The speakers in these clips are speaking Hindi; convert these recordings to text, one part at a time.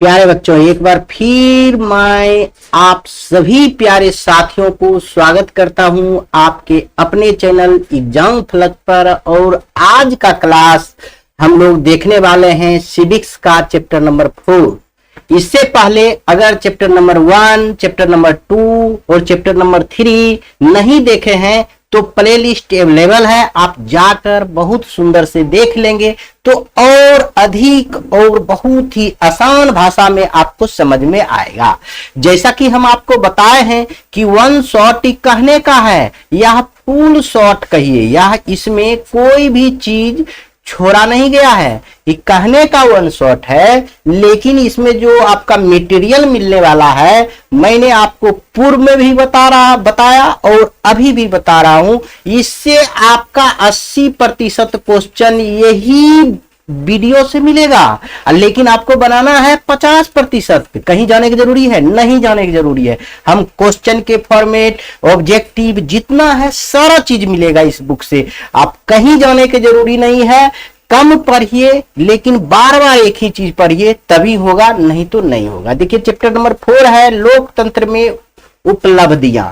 प्यारे बच्चों, एक बार फिर मैं आप सभी प्यारे साथियों को स्वागत करता हूं आपके अपने चैनल एग्जाम फ्लक्स पर। और आज का क्लास हम लोग देखने वाले हैं सिविक्स का चैप्टर नंबर 4। इससे पहले अगर चैप्टर नंबर 1, चैप्टर नंबर 2 और चैप्टर नंबर 3 नहीं देखे हैं तो प्ले लिस्ट अवेलेबल है, आप जाकर बहुत सुंदर से देख लेंगे तो और अधिक और बहुत ही आसान भाषा में आपको समझ में आएगा। जैसा कि हम आपको बताए हैं कि वन शॉट कहने का है, यह फुल शॉट कहिए, यह इसमें कोई भी चीज छोड़ा नहीं गया है, ये कहने का वन शॉट है। लेकिन इसमें जो आपका मटेरियल मिलने वाला है, मैंने आपको पूर्व में भी बताया और अभी भी बता रहा हूं, इससे आपका 80% क्वेश्चन यही वीडियो से मिलेगा। लेकिन आपको बनाना है 50%। कहीं जाने की जरूरी है? नहीं जाने की जरूरी है। हम क्वेश्चन के फॉर्मेट, ऑब्जेक्टिव जितना है सारा चीज मिलेगा इस बुक से। आप कहीं जाने की जरूरी नहीं है। कम पढ़िए लेकिन बार बार एक ही चीज पढ़िए, तभी होगा, नहीं तो नहीं होगा। देखिए चैप्टर नंबर 4 है लोकतंत्र में उपलब्धियां।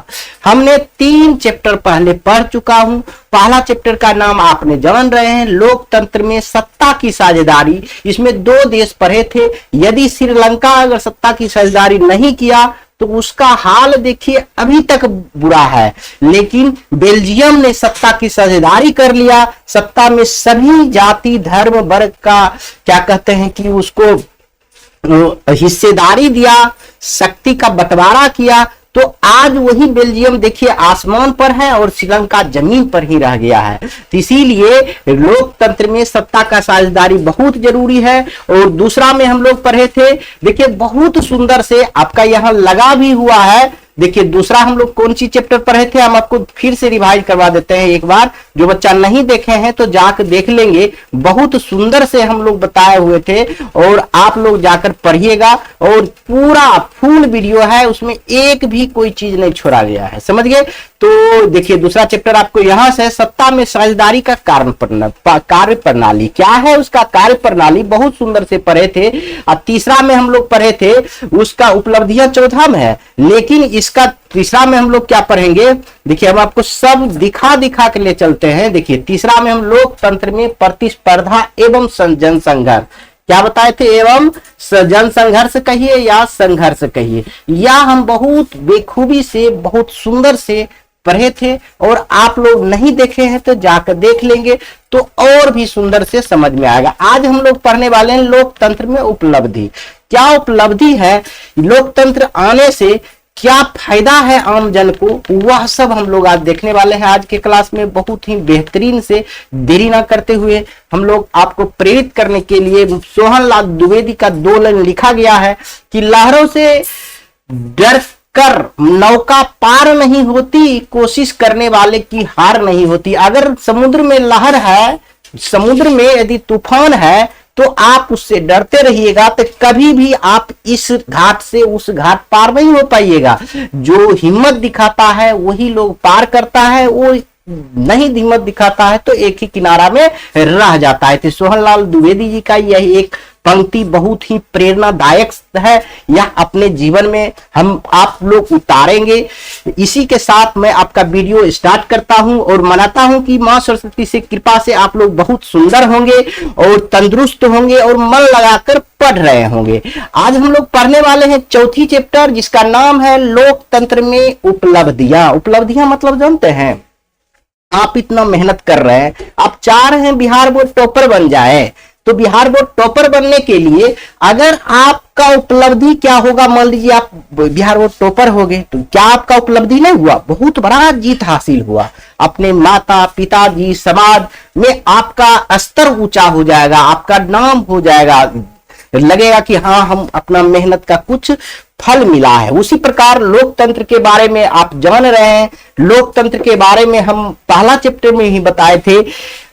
हमने 3 चैप्टर पहले पढ़ चुका हूं। पहला चैप्टर का नाम आपने जान रहे हैं, लोकतंत्र में सत्ता की साझेदारी। इसमें 2 देश पढ़े थे। यदि श्रीलंका अगर सत्ता की साझेदारी नहीं किया तो उसका हाल देखिए अभी तक बुरा है। लेकिन बेल्जियम ने सत्ता की साझेदारी कर लिया। सत्ता में सभी जाति धर्म वर्ग का क्या कहते हैं कि उसको हिस्सेदारी दिया, शक्ति का बंटवारा किया। तो आज वही बेल्जियम देखिए आसमान पर है और श्रीलंका जमीन पर ही रह गया है। तो इसीलिए लोकतंत्र में सत्ता का साझेदारी बहुत जरूरी है। और दूसरा में हम लोग पढ़े थे, देखिए बहुत सुंदर से आपका यहां लगा भी हुआ है। देखिए दूसरा हम लोग कौन सी चैप्टर पढ़े थे, हम आपको फिर से रिवाइज करवा देते हैं एक बार। जो बच्चा नहीं देखे हैं तो जाकर देख लेंगे, बहुत सुंदर से हम लोग बताए हुए थे। और आप लोग जाकर पढ़िएगा और पूरा फुल वीडियो है, उसमें एक भी कोई चीज नहीं छोड़ा गया है, समझ गए। तो देखिए दूसरा चैप्टर आपको यहां से सत्ता में साझेदारी का कार्य प्रणाली क्या है, उसका कार्य प्रणाली बहुत सुंदर से पढ़े थे। और तीसरा में हम लोग पढ़े थे उसका उपलब्धियां, चौथा में है। लेकिन इसका तीसरा में हम लोग क्या पढ़ेंगे, देखिए हम आपको सब दिखा के ले चलते हैं। देखिए तीसरा में हम लोकतंत्र में प्रतिस्पर्धा एवं जनसंघर्ष क्या बताए थे, एवं जनसंघर्ष कहिए या संघर्ष कहिए, या हम बहुत बेखूबी से बहुत सुंदर से पढ़े थे। और आप लोग नहीं देखे हैं तो जाकर देख लेंगे तो और भी सुंदर से समझ में आएगा। आज हम लोग पढ़ने वाले हैं लोकतंत्र में उपलब्धि। क्या उपलब्धि है, लोकतंत्र आने से क्या फायदा है आम जन को, वह सब हम लोग आज देखने वाले हैं आज के क्लास में। बहुत ही बेहतरीन से, देरी ना करते हुए हम लोग आपको प्रेरित करने के लिए सोहनलाल द्विवेदी का 2 लाइन लिखा गया है कि लहरों से डर कर नौका पार नहीं होती, कोशिश करने वाले की हार नहीं होती। अगर समुद्र में लहर है, समुद्र में यदि तूफान है तो आप उससे डरते रहिएगा तो कभी भी आप इस घाट से उस घाट पार नहीं हो पाइएगा। जो हिम्मत दिखाता है वही लोग पार करता है, वो नहीं हिम्मत दिखाता है तो एक ही किनारा में रह जाता है। तो सोहनलाल द्विवेदी जी का यह एक पंक्ति बहुत ही प्रेरणादायक है। यह अपने जीवन में हम आप लोग उतारेंगे। इसी के साथ मैं आपका वीडियो स्टार्ट करता हूं और मनाता हूं कि मां सरस्वती से कृपा से आप लोग बहुत सुंदर होंगे और तंदुरुस्त होंगे और मन लगाकर पढ़ रहे होंगे। आज हम लोग पढ़ने वाले हैं चौथी चैप्टर, जिसका नाम है लोकतंत्र में उपलब्धियां। उपलब्धियां मतलब जानते हैं, आप इतना मेहनत कर रहे हैं, आप चाह रहे हैं बिहार बोर्ड टॉपर बन जाए। तो बिहार बोर्ड टॉपर बनने के लिए अगर आपका उपलब्धि क्या होगा, मान लीजिए आप बिहार बोर्ड टॉपर हो गए तो क्या आपका उपलब्धि नहीं हुआ, बहुत बड़ा जीत हासिल हुआ। अपने माता पिताजी समाज में आपका स्तर ऊंचा हो जाएगा, आपका नाम हो जाएगा, लगेगा कि हाँ हम अपना मेहनत का कुछ फल मिला है। उसी प्रकार लोकतंत्र के बारे में आप जान रहे हैं। लोकतंत्र के बारे में हम पहला चैप्टर में ही बताए थे।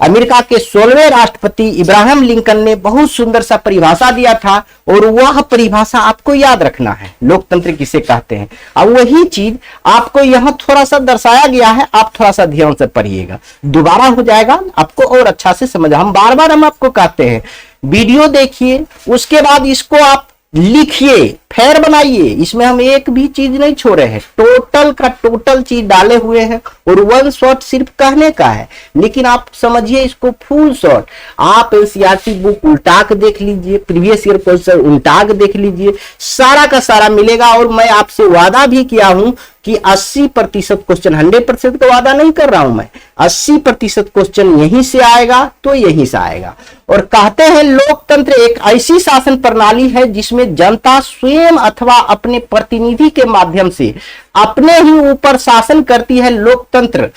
अमेरिका के 16वें राष्ट्रपति इब्राहिम लिंकन ने बहुत सुंदर सा परिभाषा दिया था और वह परिभाषा आपको याद रखना है, लोकतंत्र किसे कहते हैं। अब वही चीज आपको यहाँ थोड़ा सा दर्शाया गया है, आप थोड़ा सा ध्यान से पढ़िएगा, दोबारा हो जाएगा आपको और अच्छा से समझ। हम बार बार आपको कहते हैं वीडियो देखिए, उसके बाद इसको आप लिखिए, फेर बनाइए, इसमें हम एक भी चीज नहीं छोड़े हैं, टोटल का टोटल चीज डाले हुए हैं और वन शॉट सिर्फ कहने का है, लेकिन आप समझिए इसको फुल शॉट। आप एनसीईआरटी बुक उल्टा के देख लीजिए, प्रीवियस ईयर क्वेश्चन उल्टा के देख लीजिए, सारा का सारा मिलेगा। और मैं आपसे वादा भी किया हूं कि 80% क्वेश्चन, 100% का वादा नहीं कर रहा हूं मैं, 80% क्वेश्चन यहीं से आएगा तो यहीं से आएगा। और कहते हैं लोकतंत्र एक ऐसी शासन प्रणाली है जिसमें जनता स्वयं अथवा अपने प्रतिनिधि के माध्यम से अपने ही ऊपर शासन करती है, लोकतंत्र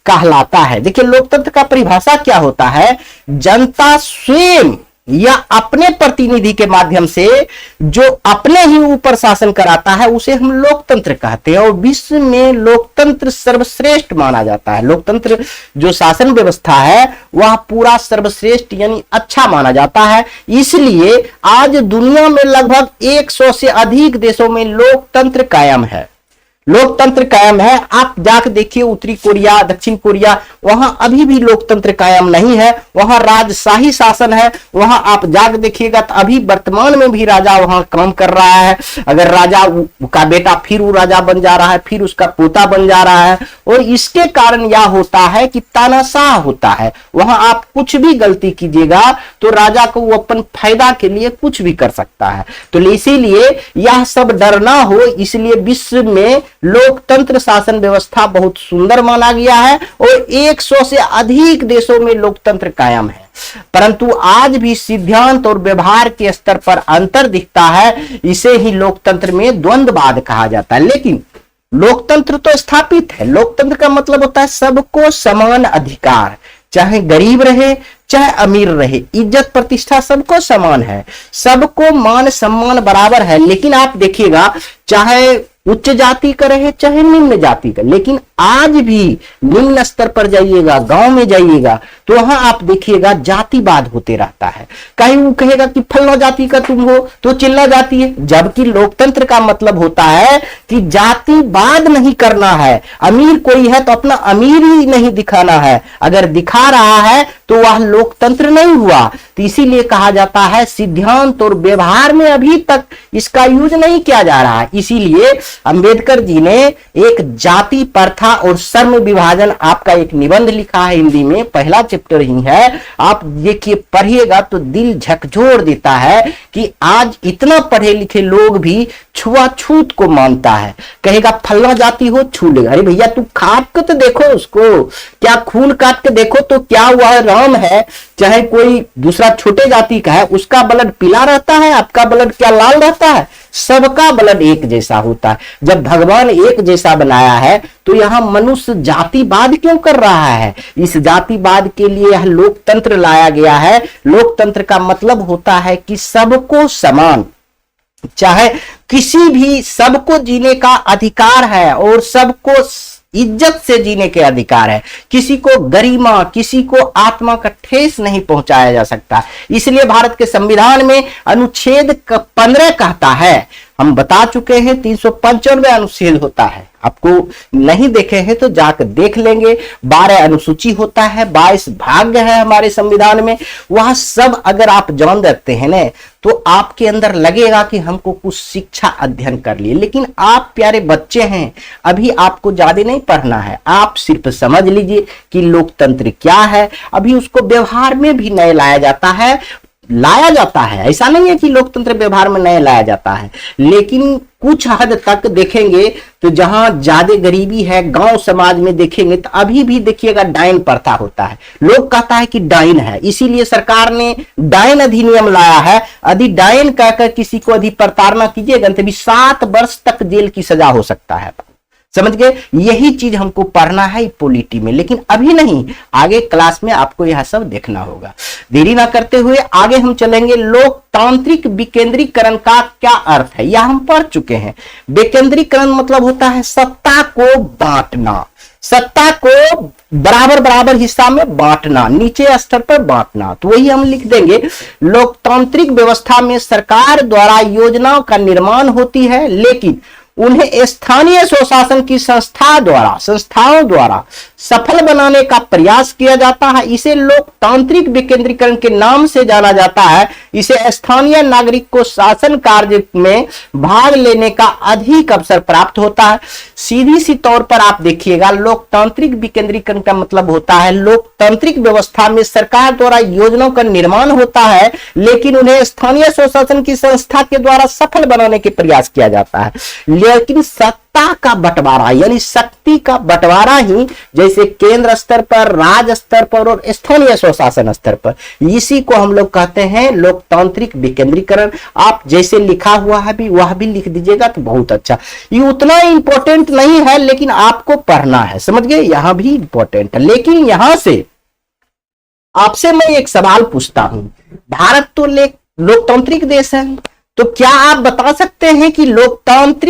कहलाता है। देखिए लोकतंत्र का परिभाषा क्या होता है, जनता स्वयं या अपने प्रतिनिधि के माध्यम से जो अपने ही ऊपर शासन कराता है उसे हम लोकतंत्र कहते हैं। और विश्व में लोकतंत्र सर्वश्रेष्ठ माना जाता है। लोकतंत्र जो शासन व्यवस्था है वह पूरा सर्वश्रेष्ठ यानी अच्छा माना जाता है। इसलिए आज दुनिया में लगभग 100 से अधिक देशों में लोकतंत्र कायम है, लोकतंत्र कायम है। आप जाकर देखिए उत्तरी कोरिया, दक्षिण कोरिया, वहां अभी भी लोकतंत्र कायम नहीं है, वहां राजशाही शासन है। वहां आप जाकर देखिएगा तो अभी वर्तमान में भी राजा वहां काम कर रहा है। अगर राजा का बेटा फिर वो राजा बन जा रहा है, फिर उसका पोता बन जा रहा है। और इसके कारण यह होता है कि तानाशाह होता है, वहां आप कुछ भी गलती कीजिएगा तो राजा को वो अपन फायदा के लिए कुछ भी कर सकता है। तो इसीलिए यह सब डर ना हो, इसलिए विश्व में लोकतंत्र शासन व्यवस्था बहुत सुंदर माना गया है और 100 से अधिक देशों में लोकतंत्र कायम है। परंतु आज भी सिद्धांत और व्यवहार के स्तर पर अंतर दिखता है, इसे ही लोकतंत्र में द्वंद्ववाद कहा जाता है। लेकिन लोकतंत्र तो स्थापित है। लोकतंत्र का मतलब होता है सबको समान अधिकार, चाहे गरीब रहे चाहे अमीर रहे, इज्जत प्रतिष्ठा सबको समान है, सबको मान सम्मान बराबर है। लेकिन आप देखिएगा चाहे उच्च जाति का रहे चाहे निम्न जाति का, लेकिन आज भी निम्न स्तर पर जाइएगा, गांव में जाइएगा तो वहां आप देखिएगा जातिवाद होते रहता है। कहीं वो कहेगा कि फलना जाति का तुम हो तो चिल्ला जाती है, जबकि लोकतंत्र का मतलब होता है कि जातिवाद नहीं करना है। अमीर कोई है तो अपना अमीर ही नहीं दिखाना है, अगर दिखा रहा है तो वह लोकतंत्र नहीं हुआ। तो इसीलिए कहा जाता है सिद्धांत और व्यवहार में अभी तक इसका यूज नहीं किया जा रहा है। इसीलिए अंबेडकर जी ने एक जाति प्रथा और श्रम विभाजन, आपका एक निबंध लिखा है हिंदी में, पहला चैप्टर ही है, आप देखिए पढ़िएगा तो दिल झकझोर देता है कि आज इतना पढ़े लिखे लोग भी छुआछूत को मानता है। कहेगा फलना जाति हो छू लेगा, अरे भैया तू काट के तो देखो उसको, क्या खून काट के देखो तो क्या वह राम है चाहे कोई दूसरा छोटे जाति का है, उसका ब्लड पीला रहता है, आपका ब्लड क्या लाल रहता है? सबका ब्लड एक जैसा होता है। जब भगवान एक जैसा बनाया है तो यहां मनुष्य जातिवाद क्यों कर रहा है? इस जातिवाद के लिए यह लोकतंत्र लाया गया है। लोकतंत्र का मतलब होता है कि सबको समान, चाहे किसी भी, सबको जीने का अधिकार है और सबको इज्जत से जीने के अधिकार है। किसी को गरिमा, किसी को आत्मा का ठेस नहीं पहुंचाया जा सकता। इसलिए भारत के संविधान में अनुच्छेद 15 कहता है, हम बता चुके हैं 395 अनुच्छेद होता है, आपको नहीं देखे हैं तो जाकर देख लेंगे। 12 अनुसूची होता है, 22 भाग है हमारे संविधान में। वह सब अगर आप जान रखते हैं ना तो आपके अंदर लगेगा कि हमको कुछ शिक्षा अध्ययन कर लिए। लेकिन आप प्यारे बच्चे हैं, अभी आपको ज्यादा नहीं पढ़ना है, आप सिर्फ समझ लीजिए कि लोकतंत्र क्या है। अभी उसको व्यवहार में भी नहीं लाया जाता है, ऐसा नहीं है कि लोकतंत्र व्यवहार में नहीं लाया जाता है, लेकिन कुछ हद तक देखेंगे तो जहां ज्यादा गरीबी है, गांव समाज में देखेंगे तो अभी भी देखिएगा डायन प्रथा होता है। लोग कहता है कि डायन है, इसीलिए सरकार ने डायन अधिनियम लाया है। यदि डायन कहकर किसी को यदि प्रताड़ना कीजिएगा तो भी 7 वर्ष तक जेल की सजा हो सकता है। समझ गए? यही चीज हमको पढ़ना है पॉलिटी में, लेकिन अभी नहीं, आगे क्लास में आपको यह सब देखना होगा। देरी ना करते हुए आगे हम चलेंगे। लोकतांत्रिक विकेंद्रीकरण का क्या अर्थ है, यह हम पढ़ चुके हैं। विकेंद्रीकरण मतलब होता है सत्ता को बांटना, सत्ता को बराबर बराबर हिस्सा में बांटना, नीचे स्तर पर बांटना। तो वही हम लिख देंगे, लोकतांत्रिक व्यवस्था में सरकार द्वारा योजनाओं का निर्माण होती है, लेकिन उन्हें स्थानीय स्वशासन की संस्थाओं द्वारा सफल बनाने का प्रयास किया जाता है। इसे लोकतांत्रिक विकेंद्रीकरण के नाम से जाना जाता है। इसे स्थानीय नागरिक को शासन कार्य में भाग लेने का अधिक अवसर प्राप्त होता है। सीधी सी तौर पर आप देखिएगा, लोकतांत्रिक विकेंद्रीकरण का मतलब होता है लोकतांत्रिक व्यवस्था में सरकार द्वारा योजनाओं का निर्माण होता है, लेकिन उन्हें स्थानीय स्वशासन की संस्था के द्वारा सफल बनाने के प्रयास किया जाता है। लेकिन सत्ता का बंटवारा यानी शक्ति का बंटवारा ही जैसे केंद्र स्तर पर, राज्य स्तर पर और स्थानीय स्वशासन स्तर पर, इसी को हम लोग कहते हैं लोकतांत्रिक विकेंद्रीकरण। आप जैसे लिखा हुआ है भी वह भी लिख दीजिएगा तो बहुत अच्छा। ये उतना इंपॉर्टेंट नहीं है लेकिन आपको पढ़ना है, समझ गए, यहां भी इंपॉर्टेंट है। लेकिन यहां से आपसे मैं एक सवाल पूछता हूं, भारत तो लोकतांत्रिक देश है, तो क्या आप बता सकते हैं कि लोकतंत्र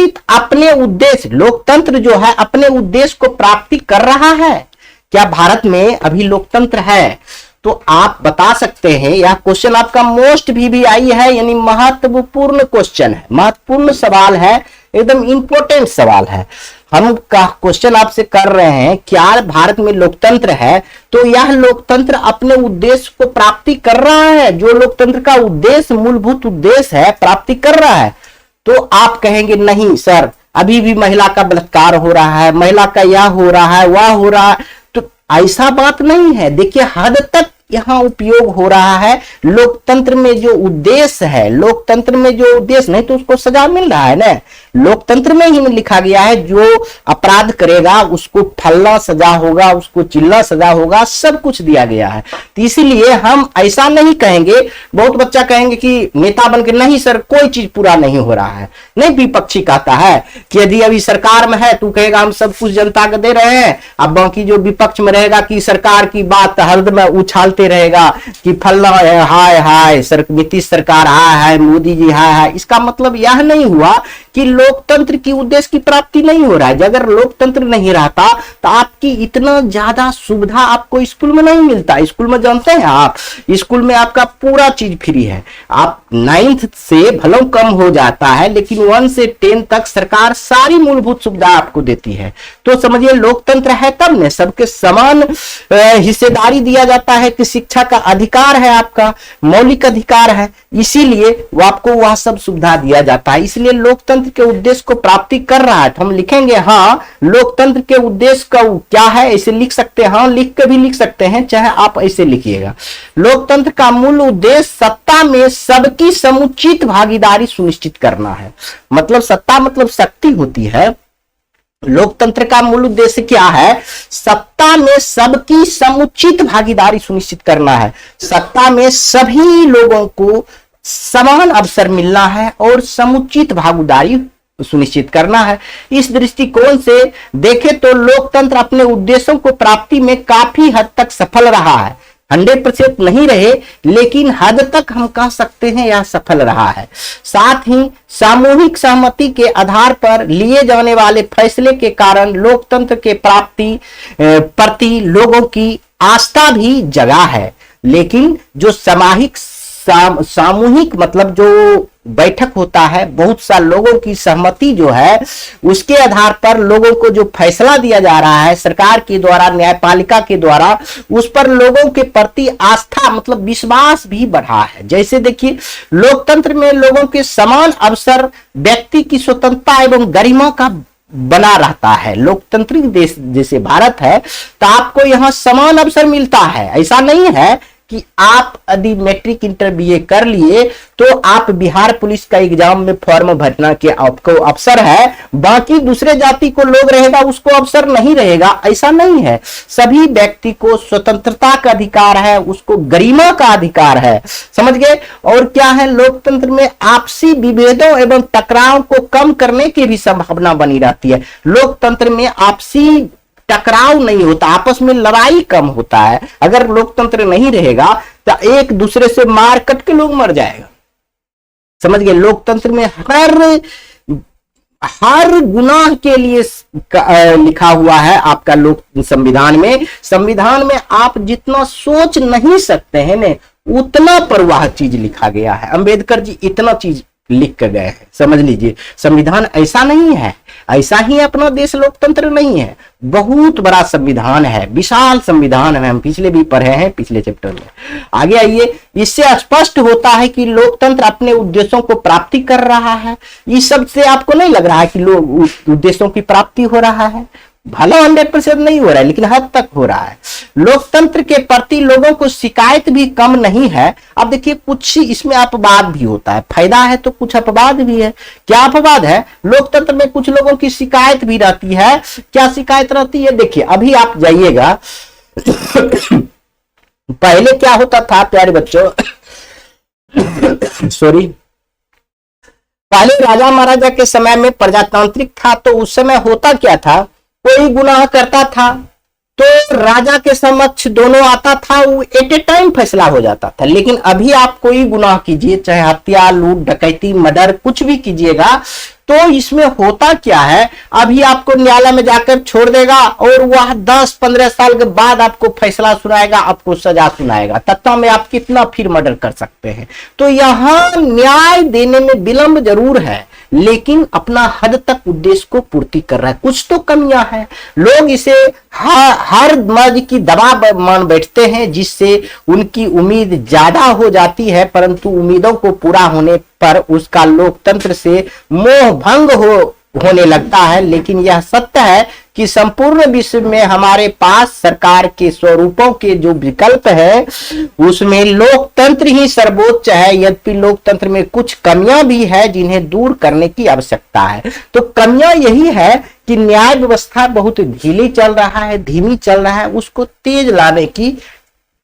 जो है अपने उद्देश्य को प्राप्ति कर रहा है? क्या भारत में अभी लोकतंत्र है? तो आप बता सकते हैं। यह क्वेश्चन आपका मोस्ट VVI है, यानी महत्वपूर्ण क्वेश्चन है, महत्वपूर्ण सवाल है, एकदम इंपॉर्टेंट सवाल है। हम का क्वेश्चन आपसे कर रहे हैं, क्या भारत में लोकतंत्र है? तो यह लोकतंत्र अपने उद्देश्य को प्राप्ति कर रहा है? जो लोकतंत्र का उद्देश्य, मूलभूत उद्देश्य है, प्राप्ति कर रहा है? तो आप कहेंगे नहीं सर, अभी भी महिला का बलात्कार हो रहा है, महिला का यह हो रहा है, वह हो रहा है। तो ऐसा बात नहीं है। देखिए हद तक यहां उपयोग हो रहा है। लोकतंत्र में जो उद्देश्य है, लोकतंत्र में जो उद्देश्य नहीं तो उसको सजा मिल रहा है ना। लोकतंत्र में ही लिखा गया है जो अपराध करेगा उसको फलना सजा होगा, उसको चिल्ला सजा होगा, सब कुछ दिया गया है। तो इसीलिए हम ऐसा नहीं कहेंगे। बहुत बच्चा कहेंगे कि नेता बनकर, नहीं सर कोई चीज पूरा नहीं हो रहा है। नहीं, विपक्षी कहता है कि यदि अभी सरकार में है तू कहेगा हम सब कुछ जनता को दे रहे हैं, अब बाकी जो विपक्ष में रहेगा कि सरकार की बात हर में उछालते रहेगा कि फलना हाय हाय नीतीश सरकार हाय, मोदी जी हाय। इसका मतलब यह नहीं हुआ कि लोकतंत्र की उद्देश्य की प्राप्ति नहीं हो रहा है। अगर लोकतंत्र नहीं रहता तो आपकी इतना ज्यादा सुविधा आपको स्कूल में नहीं मिलता। स्कूल में जानते हैं आप, स्कूल में आपका पूरा चीज फ्री है। आप 9th से भले कम हो जाता है लेकिन 1 से 10 तक सरकार सारी मूलभूत सुविधा आपको देती है। तो समझिए लोकतंत्र है तब ने सबके समान हिस्सेदारी दिया जाता है कि शिक्षा का अधिकार है, आपका मौलिक अधिकार है, इसीलिए वो आपको वह सब सुविधा दिया जाता है। इसलिए लोकतंत्र के उद्देश्य को प्राप्ति कर रहा है। तो हम लिखेंगे हाँ लोकतंत्र के उद्देश्य का क्या है, ऐसे लिख सकते हैं, हाँ लिख के भी लिख सकते हैं, चाहे आप ऐसे लिखिएगा। लोकतंत्र का मूल उद्देश्य सत्ता में सबकी समुचित भागीदारी सुनिश्चित करना है। मतलब सत्ता मतलब शक्ति होती है। लोकतंत्र का मूल उद्देश्य क्या है? सत्ता में सबकी समुचित भागीदारी सुनिश्चित करना है। सत्ता में सभी लोगों को समान अवसर मिलना है और समुचित भागीदारी सुनिश्चित करना है। इस दृष्टिकोण से देखें तो लोकतंत्र अपने उद्देश्यों को प्राप्ति में काफी हद तक सफल रहा है। 100% नहीं रहे लेकिन हद तक हम कह सकते हैं यह सफल रहा है। साथ ही सामूहिक सहमति के आधार पर लिए जाने वाले फैसले के कारण लोकतंत्र के प्राप्ति प्रति लोगों की आस्था भी जगा है। लेकिन जो सामूहिक मतलब जो बैठक होता है, बहुत सा लोगों की सहमति जो है उसके आधार पर लोगों को जो फैसला दिया जा रहा है सरकार के द्वारा, न्यायपालिका के द्वारा, उस पर लोगों के प्रति आस्था मतलब विश्वास भी बढ़ा है। जैसे देखिए लोकतंत्र में लोगों के समान अवसर, व्यक्ति की स्वतंत्रता एवं गरिमा का बना रहता है। लोकतांत्रिक देश जैसे भारत है तो आपको यहाँ समान अवसर मिलता है। ऐसा नहीं है कि आप यदि मैट्रिक इंटर BA कर लिए तो आप बिहार पुलिस का एग्जाम में फॉर्म भरना के आपको अवसर है, बाकी दूसरे जाति को लोग रहेगा उसको अवसर नहीं रहेगा। ऐसा नहीं है। सभी व्यक्ति को स्वतंत्रता का अधिकार है, उसको गरिमा का अधिकार है। समझ गए? और क्या है, लोकतंत्र में आपसी विभेदों एवं टकराव को कम करने की भी संभावना बनी रहती है। लोकतंत्र में आपसी टकराव नहीं होता, आपस में लड़ाई कम होता है। अगर लोकतंत्र नहीं रहेगा तो एक दूसरे से मार कट के लोग मर जाएगा। समझ गए? लोकतंत्र में हर गुनाह के लिए लिखा हुआ है आपका लोक संविधान में आप जितना सोच नहीं सकते हैं ना उतना परवाह चीज लिखा गया है। अंबेडकर जी इतना चीज लिख कर गए हैं। समझ लीजिए, संविधान ऐसा नहीं है, ऐसा ही अपना देश लोकतंत्र नहीं है, बहुत बड़ा संविधान है, विशाल संविधान है। हम पिछले भी पढ़े हैं, पिछले चैप्टर में। आगे आइए, इससे स्पष्ट होता है कि लोकतंत्र अपने उद्देश्यों को प्राप्ति कर रहा है। इस सब से आपको नहीं लग रहा है कि लोग उद्देश्यों की प्राप्ति हो रहा है? भला 100% नहीं हो रहा है, लेकिन हद तक हो रहा है। लोकतंत्र के प्रति लोगों को शिकायत भी कम नहीं है। अब देखिए, कुछ इसमें अपवाद भी होता है, फायदा है तो कुछ अपवाद भी है। क्या अपवाद है? लोकतंत्र में कुछ लोगों की शिकायत भी रहती है। क्या शिकायत रहती है? देखिए, अभी आप जाइएगा पहले क्या होता था प्यारे बच्चों, सॉरी, पहले राजा महाराजा के समय में प्रजातांत्रिक था, तो उस समय होता क्या था, कोई गुनाह करता था तो राजा के समक्ष दोनों आता था, वो एट ए टाइम फैसला हो जाता था। लेकिन अभी आप कोई गुनाह कीजिए, चाहे हत्या, लूट, डकैती, मर्डर, कुछ भी कीजिएगा, तो इसमें होता क्या है, अभी आपको न्यायालय में जाकर छोड़ देगा और वह 10-15 साल के बाद आपको फैसला सुनाएगा, आपको सजा सुनाएगा। तत्व में आप कितना फिर मर्डर कर सकते हैं। तो यहां न्याय देने में विलंब जरूर है, लेकिन अपना हद तक उद्देश्य को पूर्ति कर रहा है। कुछ तो कमियां हैं, लोग इसे हर मर्ज की दवा मान बैठते हैं, जिससे उनकी उम्मीद ज्यादा हो जाती है, परंतु उम्मीदों को पूरा होने पर उसका लोकतंत्र से मोह भंग होने लगता है। लेकिन यह सत्य है कि संपूर्ण विश्व में हमारे पास सरकार के स्वरूपों के जो विकल्प है, उसमें लोकतंत्र ही सर्वोच्च है। यद्यपि लोकतंत्र में कुछ कमियां भी है जिन्हें दूर करने की आवश्यकता है। तो कमियां यही है कि न्याय व्यवस्था बहुत धीमी चल रहा है, उसको तेज लाने की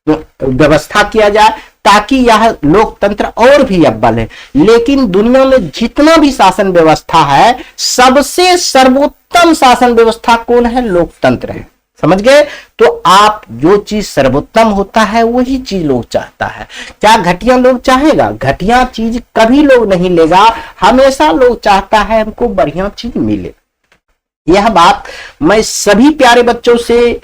व्यवस्था किया जाए, ताकि यह लोकतंत्र और भी अव्वल है। लेकिन दुनिया में जितना भी शासन व्यवस्था है, सबसे सर्वोत्तम शासन व्यवस्था कौन है? लोकतंत्र है। समझ गए? तो आप जो चीज सर्वोत्तम होता है वही चीज लोग चाहता है। क्या घटिया लोग चाहेगा? घटिया चीज कभी लोग नहीं लेगा, हमेशा लोग चाहता है हमको बढ़िया चीज मिले। यह बात मैं सभी प्यारे बच्चों से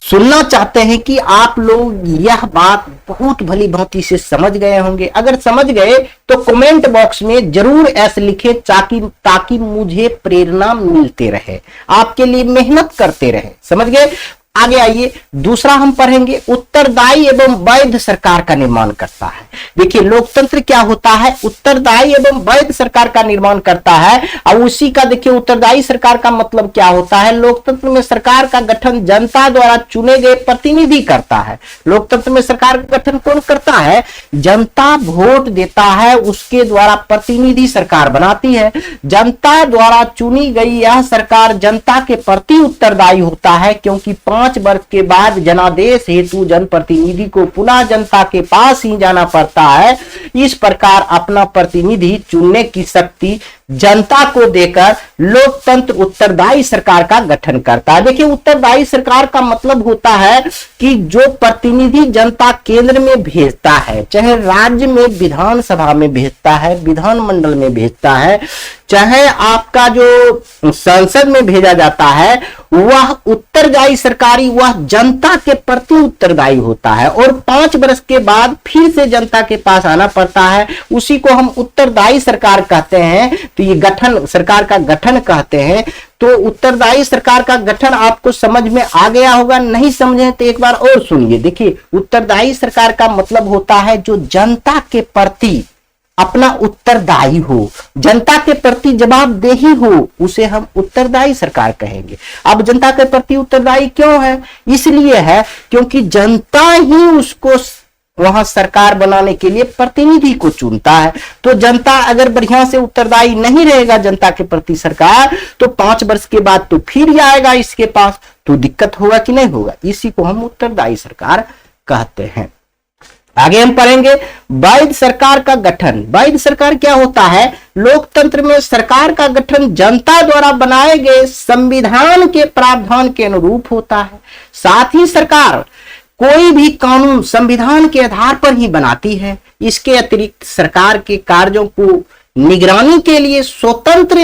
सुनना चाहते हैं कि आप लोग यह बात बहुत भली भांति से समझ गए होंगे। अगर समझ गए तो कमेंट बॉक्स में जरूर ऐसे लिखें, ताकि मुझे प्रेरणा मिलते रहे, आपके लिए मेहनत करते रहे। समझ गए? आगे आइए, दूसरा हम पढ़ेंगे, उत्तरदायी एवं वैध सरकार का निर्माण करता है। देखिए, लोकतंत्र क्या होता है? उत्तरदायी एवं वैध सरकार का निर्माण करता है। और उसी का देखिए, उत्तरदायी सरकार का मतलब क्या होता है? लोकतंत्र में सरकार का गठन जनता द्वारा चुने गए प्रतिनिधि करता है। लोकतंत्र में सरकार का गठन कौन करता है? जनता वोट देता है, उसके द्वारा प्रतिनिधि सरकार बनाती है। जनता द्वारा चुनी गई यह सरकार जनता के प्रति उत्तरदायी होता है, क्योंकि 5 वर्ष के बाद जनादेश हेतु जनप्रतिनिधि को पुनः जनता के पास ही जाना पड़ता है। इस प्रकार अपना प्रतिनिधि चुनने की शक्ति जनता को देकर लोकतंत्र उत्तरदायी सरकार का गठन करता है। देखिए, उत्तरदायी सरकार का मतलब होता है कि जो प्रतिनिधि जनता केंद्र में भेजता है, चाहे राज्य में विधानसभा में भेजता है, विधानमंडल में भेजता है, चाहे आपका जो संसद में भेजा जाता है, वह उत्तरदायी सरकारी, वह जनता के प्रति उत्तरदायी होता है। और 5 वर्ष के बाद फिर से जनता के पास आना पड़ता है, उसी को हम उत्तरदायी सरकार कहते हैं। तो ये गठन, सरकार का गठन कहते हैं। तो उत्तरदायी सरकार का गठन आपको समझ में आ गया होगा। नहीं समझे तो एक बार और सुनिए। देखिए, उत्तरदायी सरकार का मतलब होता है जो जनता के प्रति अपना उत्तरदायी हो, जनता के प्रति जवाबदेही हो, उसे हम उत्तरदायी सरकार कहेंगे। अब जनता के प्रति उत्तरदायी क्यों है? इसलिए है क्योंकि जनता ही उसको वहां सरकार बनाने के लिए प्रतिनिधि को चुनता है। तो जनता अगर बढ़िया से उत्तरदायी नहीं रहेगा जनता के प्रति सरकार, तो 5 वर्ष के बाद तो फिर आएगा इसके पास, तो दिक्कत होगा कि नहीं होगा। इसी को हम उत्तरदायी सरकार कहते हैं। आगे हम पढ़ेंगे वैध सरकार का गठन। वैध सरकार क्या होता है? लोकतंत्र में सरकार का गठन जनता द्वारा बनाए गए संविधान के प्रावधान के अनुरूप होता है। साथ ही सरकार कोई भी कानून संविधान के आधार पर ही बनाती है। इसके अतिरिक्त सरकार के कार्यों को निगरानी के लिए स्वतंत्र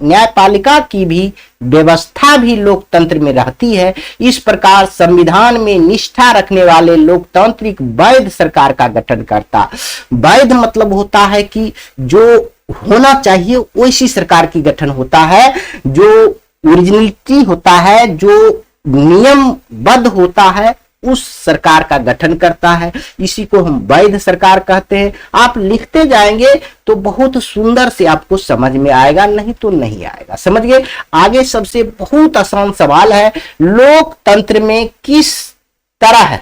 न्यायपालिका की भी व्यवस्था भी लोकतंत्र में रहती है। इस प्रकार संविधान में निष्ठा रखने वाले लोकतांत्रिक वैध सरकार का गठन करता। वैध मतलब होता है कि जो होना चाहिए वैसी सरकार की गठन होता है, जो ओरिजिनलिटी होता है, जो नियमबद्ध होता है, उस सरकार का गठन करता है। इसी को हम वैध सरकार कहते हैं। आप लिखते जाएंगे तो बहुत सुंदर से आपको समझ में आएगा, नहीं तो नहीं आएगा। समझ गए? आगे सबसे बहुत आसान सवाल है, लोकतंत्र में किस तरह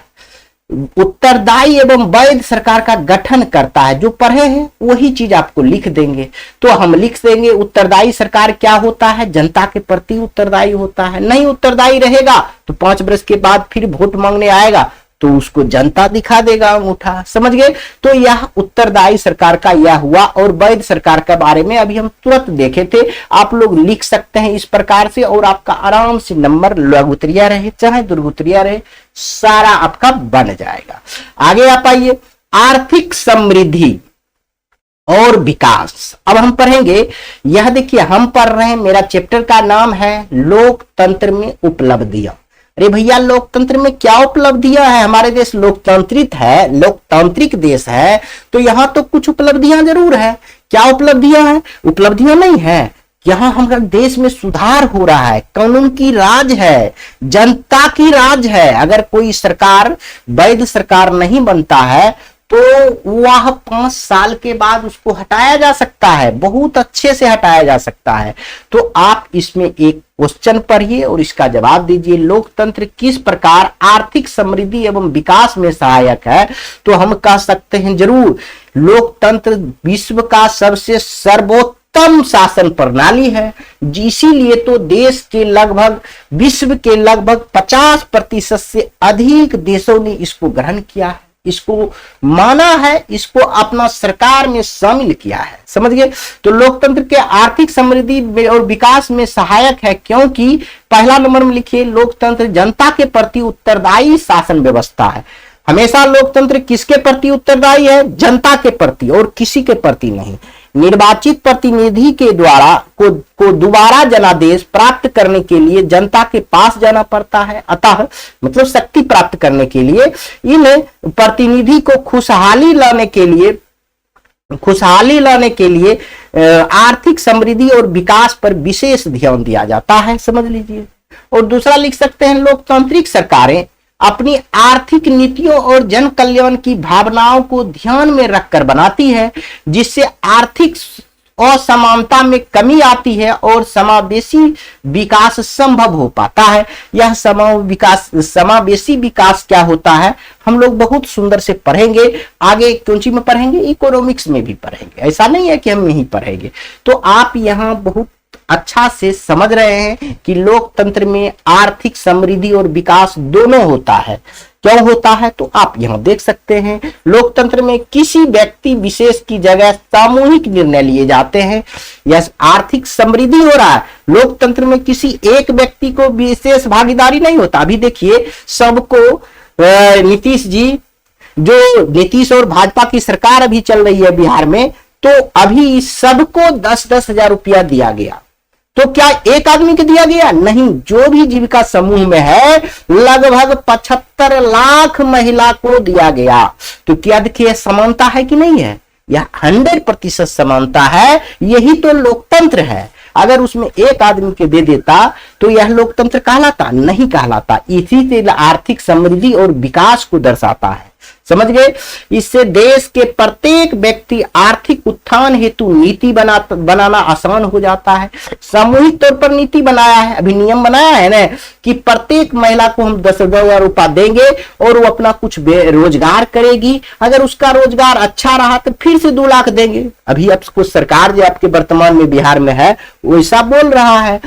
उत्तरदायी एवं वैध सरकार का गठन करता है। जो पढ़े हैं वही चीज आपको लिख देंगे। तो हम लिख देंगे उत्तरदायी सरकार क्या होता है, जनता के प्रति उत्तरदायी होता है। नहीं उत्तरदायी रहेगा तो 5 वर्ष के बाद फिर वोट मांगने आएगा तो उसको जनता दिखा देगा अंगूठा। समझ गए? तो यह उत्तरदायी सरकार का यह हुआ। और वैध सरकार के बारे में अभी हम तुरंत देखे थे। आप लोग लिख सकते हैं इस प्रकार से और आपका आराम से नंबर लघुत्तरीय रहे चाहे दीर्घोत्तरीय रहे, सारा आपका बन जाएगा। आगे आप आइए, आर्थिक समृद्धि और विकास। अब हम पढ़ेंगे, यह देखिए हम पढ़ रहे हैं, मेरा चैप्टर का नाम है लोकतंत्र में उपलब्धियां। अरे भैया लोकतंत्र में क्या उपलब्धियां हैं? हमारे देश लोकतांत्रिक देश है, तो यहां तो कुछ उपलब्धियां जरूर है। क्या उपलब्धियां हैं? उपलब्धियां नहीं है, यहां हमारे देश में सुधार हो रहा है, कानून की राज है, जनता की राज है। अगर कोई सरकार वैध सरकार नहीं बनता है तो वह 5 साल के बाद उसको हटाया जा सकता है, बहुत अच्छे से हटाया जा सकता है। तो आप इसमें एक क्वेश्चन पढ़िए और इसका जवाब दीजिए, लोकतंत्र किस प्रकार आर्थिक समृद्धि एवं विकास में सहायक है। तो हम कह सकते हैं जरूर, लोकतंत्र विश्व का सबसे सर्वोत्तम शासन प्रणाली है। इसीलिए तो देश के लगभग विश्व के लगभग 50% से अधिक देशों ने इसको ग्रहण किया है, इसको माना है, इसको अपना सरकार में शामिल किया है। समझ गए? तो लोकतंत्र के आर्थिक समृद्धि और विकास में सहायक है, क्योंकि पहला नंबर में लिखिए, लोकतंत्र जनता के प्रति उत्तरदायी शासन व्यवस्था है। हमेशा लोकतंत्र किसके प्रति उत्तरदायी है? जनता के प्रति, और किसी के प्रति नहीं। निर्वाचित प्रतिनिधि के द्वारा को दोबारा जनादेश प्राप्त करने के लिए जनता के पास जाना पड़ता है। अतः मतलब शक्ति प्राप्त करने के लिए इन प्रतिनिधि को खुशहाली लाने के लिए आर्थिक समृद्धि और विकास पर विशेष ध्यान दिया जाता है। समझ लीजिए। और दूसरा लिख सकते हैं, लोकतांत्रिक सरकारें अपनी आर्थिक नीतियों और जन कल्याण की भावनाओं को ध्यान में रखकर बनाती है, जिससे आर्थिक असमानता में कमी आती है और समावेशी विकास संभव हो पाता है। यह समावेशी विकास क्या होता है हम लोग बहुत सुंदर से पढ़ेंगे। आगे कौन सी में पढ़ेंगे? इकोनॉमिक्स में भी पढ़ेंगे। ऐसा नहीं है कि हम यही पढ़ेंगे। तो आप यहाँ बहुत अच्छा से समझ रहे हैं कि लोकतंत्र में आर्थिक समृद्धि और विकास दोनों होता है। क्यों होता है? तो आप यहां देख सकते हैं, लोकतंत्र में किसी व्यक्ति विशेष की जगह सामूहिक निर्णय लिए जाते हैं। यह आर्थिक समृद्धि हो रहा है। लोकतंत्र में किसी एक व्यक्ति को विशेष भागीदारी नहीं होता। अभी देखिए सबको नीतीश और भाजपा की सरकार अभी चल रही है बिहार में, तो अभी सबको 10-10 हजार रुपया दिया गया। तो क्या एक आदमी को दिया गया? नहीं, जो भी जीविका समूह में है लगभग 75 लाख महिला को दिया गया। तो क्या देखिए समानता है कि नहीं है? यह 100% समानता है। यही तो लोकतंत्र है। अगर उसमें एक आदमी के दे देता तो यह लोकतंत्र कहलाता? नहीं कहलाता। इसी से आर्थिक समृद्धि और विकास को दर्शाता है। समझ गए? इससे देश के प्रत्येक व्यक्ति आर्थिक उत्थान हेतु नीति बनाना आसान हो जाता है। सामूहिक तौर पर नीति बनाया है, अभी नियम बनाया है ना कि प्रत्येक महिला को हम 10,000 रुपया देंगे और वो अपना कुछ रोजगार करेगी। अगर उसका रोजगार अच्छा रहा तो फिर से 2 लाख देंगे। अभी आपको सरकार जो आपके वर्तमान में बिहार में है वैसा बोल रहा है,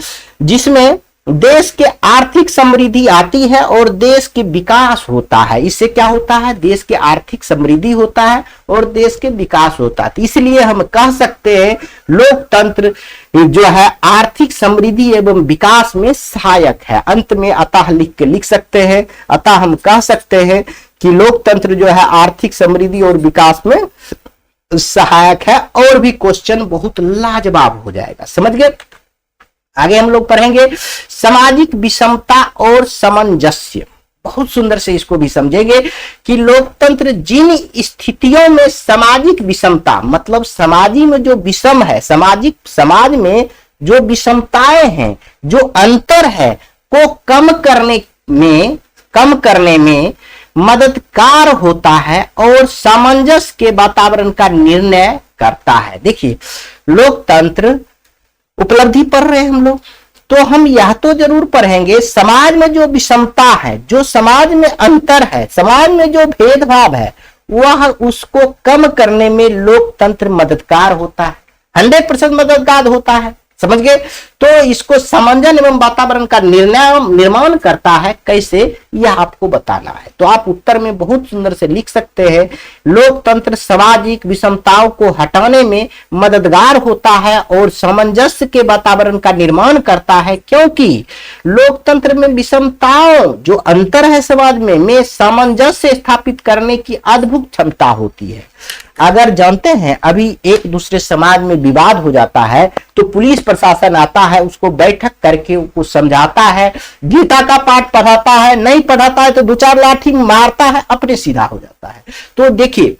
जिसमें देश के आर्थिक समृद्धि आती है और देश के विकास होता है। इससे क्या होता है? देश के आर्थिक समृद्धि होता है और देश के विकास होता है। इसलिए हम कह सकते हैं लोकतंत्र जो है आर्थिक समृद्धि एवं विकास में सहायक है। अंत में अतः लिख सकते हैं। अतः हम कह सकते हैं कि लोकतंत्र जो है आर्थिक समृद्धि और विकास में सहायक है। और भी क्वेश्चन बहुत लाजवाब हो जाएगा, समझ गए। आगे हम लोग पढ़ेंगे सामाजिक विषमता और सामंजस्य। बहुत सुंदर से इसको भी समझेंगे कि लोकतंत्र जिन स्थितियों में सामाजिक विषमता, मतलब समाजी में जो विषम है, समाज में जो विषमताएं हैं, जो अंतर है, को कम करने में मददगार होता है और सामंजस्य के वातावरण का निर्णय करता है। देखिए, लोकतंत्र उपलब्धि पढ़ रहे हैं हम लोग, तो हम यह तो जरूर पढ़ेंगे समाज में जो विषमता है, जो समाज में अंतर है, समाज में जो भेदभाव है, वह उसको कम करने में लोकतंत्र मददगार होता है, 100% मददगार होता है, समझ गए। तो इसको सामंजस्य एवं वातावरण का निर्माण करता है, कैसे, यह आपको बताना है। तो आप उत्तर में बहुत सुंदर से लिख सकते हैं, लोकतंत्र सामाजिक विषमताओं को हटाने में मददगार होता है और सामंजस्य के वातावरण का निर्माण करता है, क्योंकि लोकतंत्र में विषमताओं जो अंतर है समाज में सामंजस्य स्थापित करने की अद्भुत क्षमता होती है। अगर जानते हैं अभी एक दूसरे समाज में विवाद हो जाता है तो पुलिस प्रशासन आता है, उसको बैठक करके उसको समझाता है, गीता का पाठ पढ़ाता है, नहीं पढ़ाता है तो 2-4 लाठी मारता है, अपने सीधा हो जाता है। तो देखिए,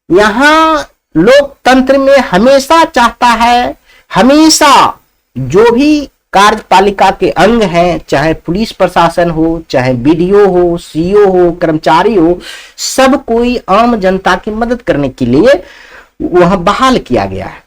यहां लोकतंत्र में हमेशा चाहता है, हमेशा जो भी कार्यपालिका के अंग हैं, चाहे पुलिस प्रशासन हो, चाहे बीडीओ हो, सीईओ हो, कर्मचारी हो, सब कोई आम जनता की मदद करने के लिए वहां बहाल किया गया है।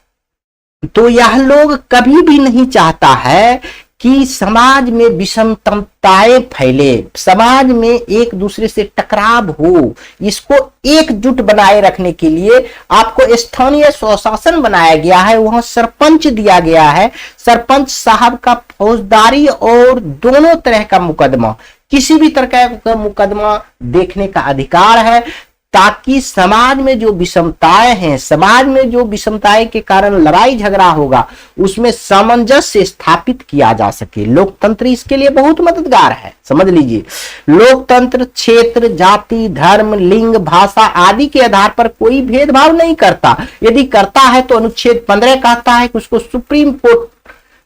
तो यह लोग कभी भी नहीं चाहता है कि समाज में विषमताएं फैले, समाज में एक दूसरे से टकराव हो। इसको एकजुट बनाए रखने के लिए आपको स्थानीय स्वशासन बनाया गया है, वहां सरपंच दिया गया है। सरपंच साहब का फौजदारी और दोनों तरह का मुकदमा, किसी भी तरह का मुकदमा देखने का अधिकार है, ताकि समाज में जो विषमताएं हैं, समाज में जो विषमताएं के कारण लड़ाई झगड़ा होगा, उसमें सामंजस्य स्थापित किया जा सके। लोकतंत्र इसके लिए बहुत मददगार है, समझ लीजिए। लोकतंत्र क्षेत्र, जाति, धर्म, लिंग, भाषा आदि के आधार पर कोई भेदभाव नहीं करता। यदि करता है तो अनुच्छेद 15 कहता है कि उसको सुप्रीम कोर्ट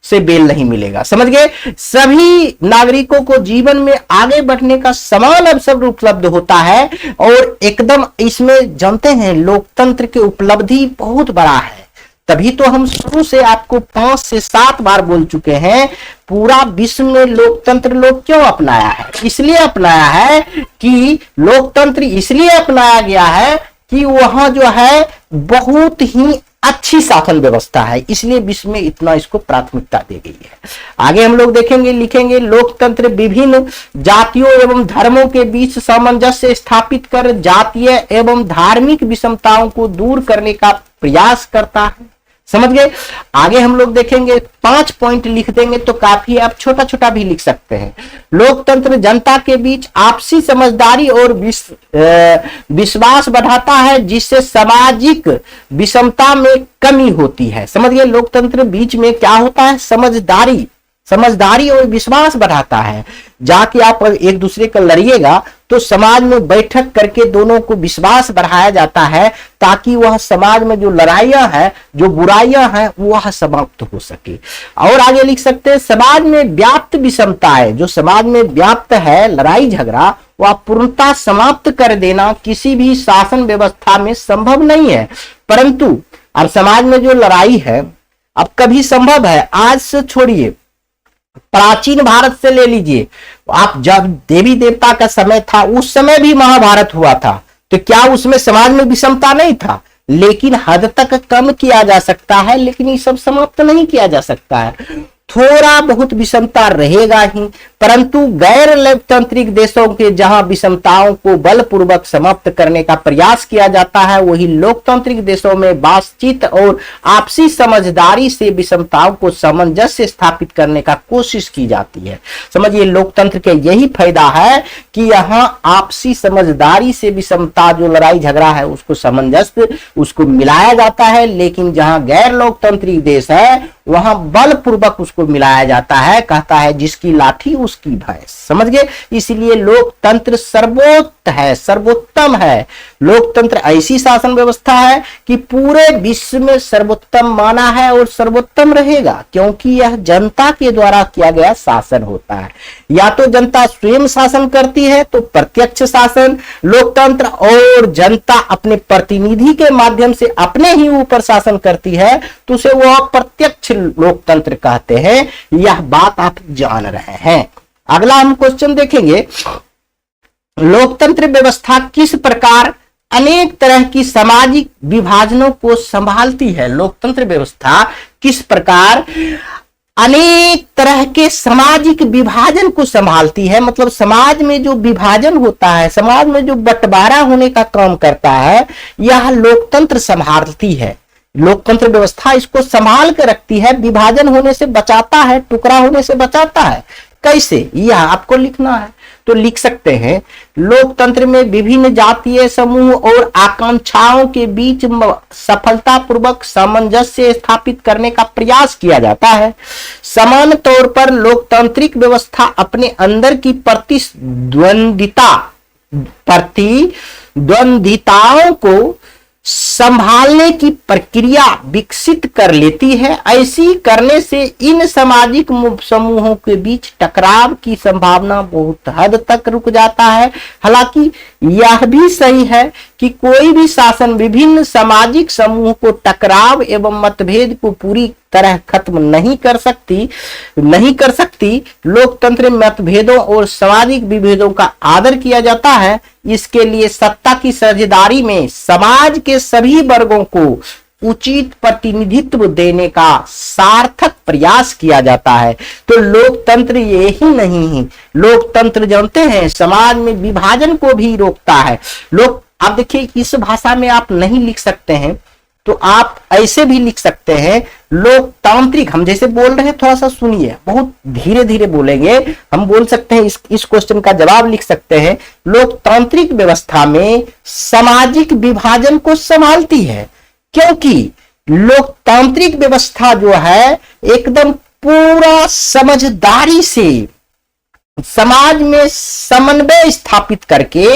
से बेल नहीं मिलेगा, समझ गए। सभी नागरिकों को जीवन में आगे बढ़ने का समान अवसर उपलब्ध होता है और एकदम इसमें जानते हैं लोकतंत्र की उपलब्धि बहुत बड़ा है। तभी तो हम शुरू से आपको 5 से 7 बार बोल चुके हैं, पूरा विश्व में लोकतंत्र लोग क्यों अपनाया है? इसलिए अपनाया है कि लोकतंत्र इसलिए अपनाया गया है कि वहां जो है बहुत ही अच्छी शासन व्यवस्था है, इसलिए विश्व में इतना इसको प्राथमिकता दी गई है। आगे हम लोग देखेंगे, लिखेंगे, लोकतंत्र विभिन्न जातियों एवं धर्मों के बीच सामंजस्य स्थापित कर जातीय एवं धार्मिक विषमताओं को दूर करने का प्रयास करता है, समझ गए। आगे हम लोग देखेंगे, 5 पॉइंट लिख देंगे तो काफी, आप छोटा छोटा भी लिख सकते हैं। लोकतंत्र जनता के बीच आपसी समझदारी और विश्वास बढ़ाता है, जिससे सामाजिक विषमता में कमी होती है, समझ गए। लोकतंत्र बीच में क्या होता है? समझदारी और विश्वास बढ़ाता है। जाके आप एक दूसरे का लड़िएगा तो समाज में बैठक करके दोनों को विश्वास बढ़ाया जाता है, ताकि वह समाज में जो लड़ाइयां हैं, जो बुराइयां हैं, वह समाप्त हो सके। और आगे लिख सकते हैं, समाज में व्याप्त विषमताएं, जो समाज में व्याप्त है लड़ाई झगड़ा, वह पूर्णतः समाप्त कर देना किसी भी शासन व्यवस्था में संभव नहीं है। परंतु अब समाज में जो लड़ाई है अब कभी संभव है, आज से छोड़िए, प्राचीन भारत से ले लीजिए, आप जब देवी देवता का समय था उस समय भी महाभारत हुआ था, तो क्या उसमें समाज में विषमता नहीं था? लेकिन हद तक कम किया जा सकता है, लेकिन ये सब समाप्त नहीं किया जा सकता है। थोड़ा बहुत विषमता रहेगा ही, परंतु गैर लोकतांत्रिक देशों के जहां विषमताओं को बलपूर्वक समाप्त करने का प्रयास किया जाता है, वही लोकतांत्रिक देशों में बातचीत और आपसी समझदारी से विषमताओं को सामंजस्य स्थापित करने का कोशिश की जाती है। समझिए, लोकतंत्र के यही फायदा है कि यहाँ आपसी समझदारी से विषमता, जो लड़ाई झगड़ा है, उसको सामंजस्य, उसको मिलाया जाता है। लेकिन जहां गैर लोकतांत्रिक देश है वहां बलपूर्वक उसको मिलाया जाता है, कहता है जिसकी लाठी उसकी भैंस। समझ गए? इसलिए लोकतंत्र सर्वोत्तम है, सर्वोत्तम है। लोकतंत्र ऐसी शासन व्यवस्था है कि पूरे विश्व में सर्वोत्तम माना है और सर्वोत्तम रहेगा, क्योंकि यह जनता के द्वारा किया गया शासन होता है। या तो जनता स्वयं शासन करती है तो प्रत्यक्ष शासन लोकतंत्र, और जनता अपने प्रतिनिधि के माध्यम से अपने ही ऊपर शासन करती है तो उसे वो अप्रत्यक्ष लोकतंत्र कहते हैं। यह बात आप जान रहे हैं। अगला हम क्वेश्चन देखेंगे, लोकतंत्र व्यवस्था किस प्रकार अनेक तरह की सामाजिक विभाजनों को संभालती है? लोकतंत्र व्यवस्था किस प्रकार अनेक तरह के सामाजिक विभाजन को संभालती है? मतलब समाज में जो विभाजन होता है, समाज में जो बंटवारा होने का काम करता है, यह लोकतंत्र संभालती है। लोकतंत्र व्यवस्था इसको संभाल के रखती है, विभाजन होने से बचाता है, टुकड़ा होने से बचाता है। कैसे? यह आपको लिखना है तो लिख सकते हैं, लोकतंत्र में विभिन्न जातीय समूह और आकांक्षाओं के बीच सफलतापूर्वक सामंजस्य स्थापित करने का प्रयास किया जाता है। समान तौर पर लोकतांत्रिक व्यवस्था अपने अंदर की प्रतिद्वंदिताओं को संभालने की प्रक्रिया विकसित कर लेती है। ऐसी करने से इन सामाजिक समूहों के बीच टकराव की संभावना बहुत हद तक रुक जाता है। हालांकि यह भी सही है कि कोई भी शासन विभिन्न सामाजिक समूह को टकराव एवं मतभेद को पूरी तरह खत्म नहीं कर सकती। लोकतंत्र में मतभेदों और सामाजिक विभेदों का आदर किया जाता है। इसके लिए सत्ता की साझेदारी में समाज के सभी वर्गों को उचित प्रतिनिधित्व देने का सार्थक प्रयास किया जाता है। तो लोकतंत्र ये ही नहीं है, लोकतंत्र जानते हैं समाज में विभाजन को भी रोकता है। आप देखिए, इस भाषा में आप नहीं लिख सकते हैं तो आप ऐसे भी लिख सकते हैं, लोकतांत्रिक। हम जैसे बोल रहे हैं थोड़ा सा सुनिए, बहुत धीरे धीरे बोलेंगे। हम बोल सकते हैं, इस क्वेश्चन का जवाब लिख सकते हैं, लोकतांत्रिक व्यवस्था में सामाजिक विभाजन को संभालती है, क्योंकि लोकतांत्रिक व्यवस्था जो है एकदम पूरा समझदारी से समाज में समन्वय स्थापित करके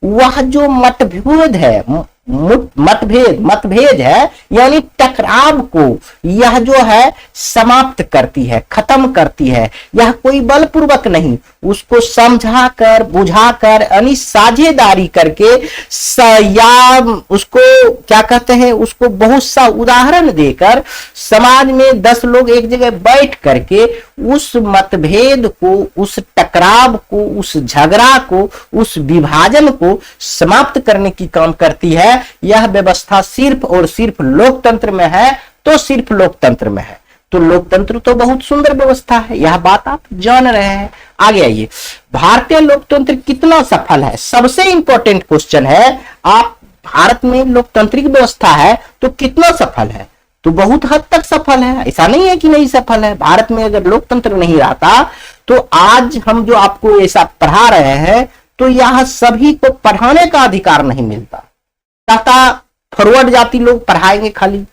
वह जो मतभेद है यानी टकराव को यह जो है समाप्त करती है, खत्म करती है। यह कोई बलपूर्वक नहीं, उसको समझाकर बुझाकर यानी साझेदारी करके या उसको क्या कहते हैं, उसको बहुत सा उदाहरण देकर समाज में 10 लोग एक जगह बैठ करके उस मतभेद को, उस टकराव को, उस झगड़ा को, उस विभाजन को समाप्त करने की काम करती है। यह व्यवस्था सिर्फ और सिर्फ लोकतंत्र में है तो सिर्फ लोकतंत्र में है। तो लोकतंत्र तो बहुत सुंदर व्यवस्था है, यह बात आप जान रहे हैं। आगे आइए, भारतीय लोकतंत्र कितना सफल है? सबसे इंपॉर्टेंट क्वेश्चन है, आप भारत में लोकतांत्रिक व्यवस्था है तो कितना सफल है? तो बहुत हद तक सफल है, ऐसा नहीं है कि नहीं सफल है। भारत में अगर लोकतंत्र नहीं रहता तो आज हम जो आपको ऐसा पढ़ा रहे हैं तो यह सभी को पढ़ाने का अधिकार नहीं मिलता। कहता फॉरवर्ड जाति लोग पढ़ाएंगे, खाली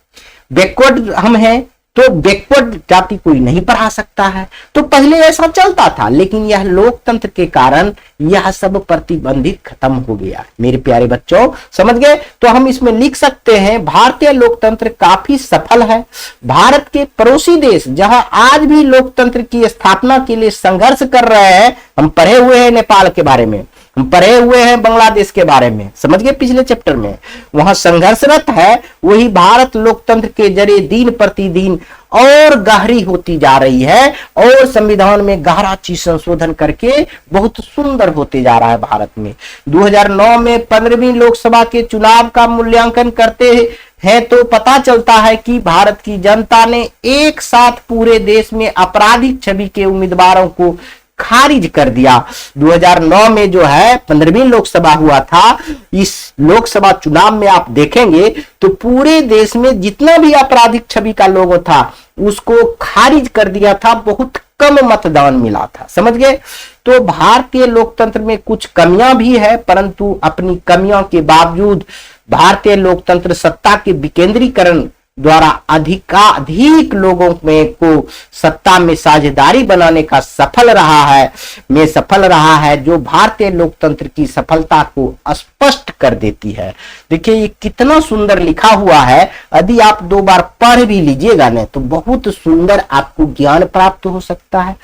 बैकवर्ड हम हैं तो बैकवर्ड जाति कोई नहीं पढ़ा सकता है। तो पहले ऐसा चलता था, लेकिन यह लोकतंत्र के कारण यह सब प्रतिबंधित खत्म हो गया। मेरे प्यारे बच्चों, समझ गए? तो हम इसमें लिख सकते हैं, भारतीय लोकतंत्र काफी सफल है। भारत के पड़ोसी देश जहां आज भी लोकतंत्र की स्थापना के लिए संघर्ष कर रहे हैं, हम पढ़े हुए हैं नेपाल के बारे में, हम पढ़े हुए हैं बांग्लादेश के बारे में, समझ गए पिछले चैप्टर में, वहां संघर्षरत है। वही भारत लोकतंत्र के जरिए दिन प्रतिदिन और गहरी होती जा रही है और संविधान में गहरा चीज संशोधन करके बहुत सुंदर होते जा रहा है। भारत में 2009 में 15वीं लोकसभा के चुनाव का मूल्यांकन करते हैं तो पता चलता है कि भारत की जनता ने एक साथ पूरे देश में आपराधिक छवि के उम्मीदवारों को खारिज कर दिया। 2009 में जो है 15वीं लोकसभा हुआ था, इस लोकसभा चुनाव में आप देखेंगे तो पूरे देश में जितना भी आपराधिक छवि का लोगो था उसको खारिज कर दिया था, बहुत कम मतदान मिला था। समझ गए? तो भारतीय लोकतंत्र में कुछ कमियां भी है, परंतु अपनी कमियों के बावजूद भारतीय लोकतंत्र सत्ता के विकेंद्रीकरण द्वारा अधिक लोगों में को सत्ता में साझेदारी बनाने का सफल रहा है, जो भारतीय लोकतंत्र की सफलता को स्पष्ट कर देती है। देखिए ये कितना सुंदर लिखा हुआ है, यदि आप 2 बार पढ़ भी लीजिएगा ना तो बहुत सुंदर आपको ज्ञान प्राप्त हो सकता है।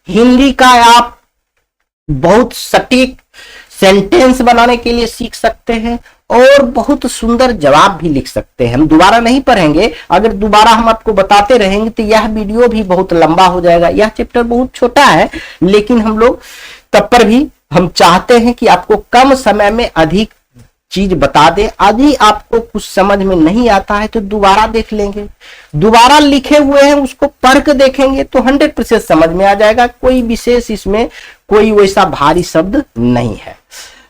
हिंदी का आप बहुत सटीक सेंटेंस बनाने के लिए सीख सकते हैं और बहुत सुंदर जवाब भी लिख सकते हैं। हम दोबारा नहीं पढ़ेंगे, अगर दोबारा हम आपको बताते रहेंगे तो यह वीडियो भी बहुत लंबा हो जाएगा। यह चैप्टर बहुत छोटा है, लेकिन हम लोग तब पर भी हम चाहते हैं कि आपको कम समय में अधिक चीज बता दे। यदि आपको कुछ समझ में नहीं आता है तो दोबारा देख लेंगे, दोबारा लिखे हुए हैं उसको पढ़ के देखेंगे तो 100% समझ में आ जाएगा। कोई विशेष इसमें कोई वैसा भारी शब्द नहीं है।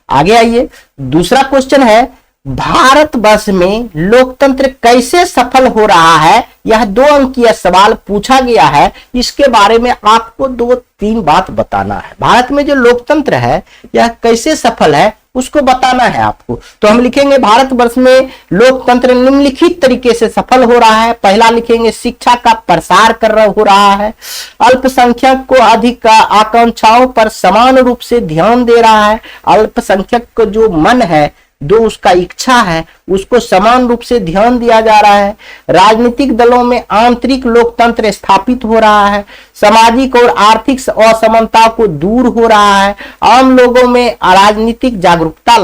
आगे आइए, दूसरा क्वेश्चन है, भारतवर्ष में लोकतंत्र कैसे सफल हो रहा है? यह 2 अंकीय सवाल पूछा गया है, इसके बारे में आपको 2-3 बात बताना है। भारत में जो लोकतंत्र है यह कैसे सफल है उसको बताना है आपको। तो हम लिखेंगे भारतवर्ष में लोकतंत्र निम्नलिखित तरीके से सफल हो रहा है। पहला लिखेंगे शिक्षा का प्रसार हो रहा है, अल्पसंख्यक को अधिक आकांक्षाओं पर समान रूप से ध्यान दे रहा है, अल्पसंख्यक को जो मन है जो उसका इच्छा है उसको समान रूप से ध्यान दिया जा रहा है, राजनीतिक दलों में आंतरिक लोकतंत्र स्थापित हो रहा है, सामाजिक और आर्थिक असमानता को दूर हो रहा है, आम लोगों में राजनीतिक जागरूकता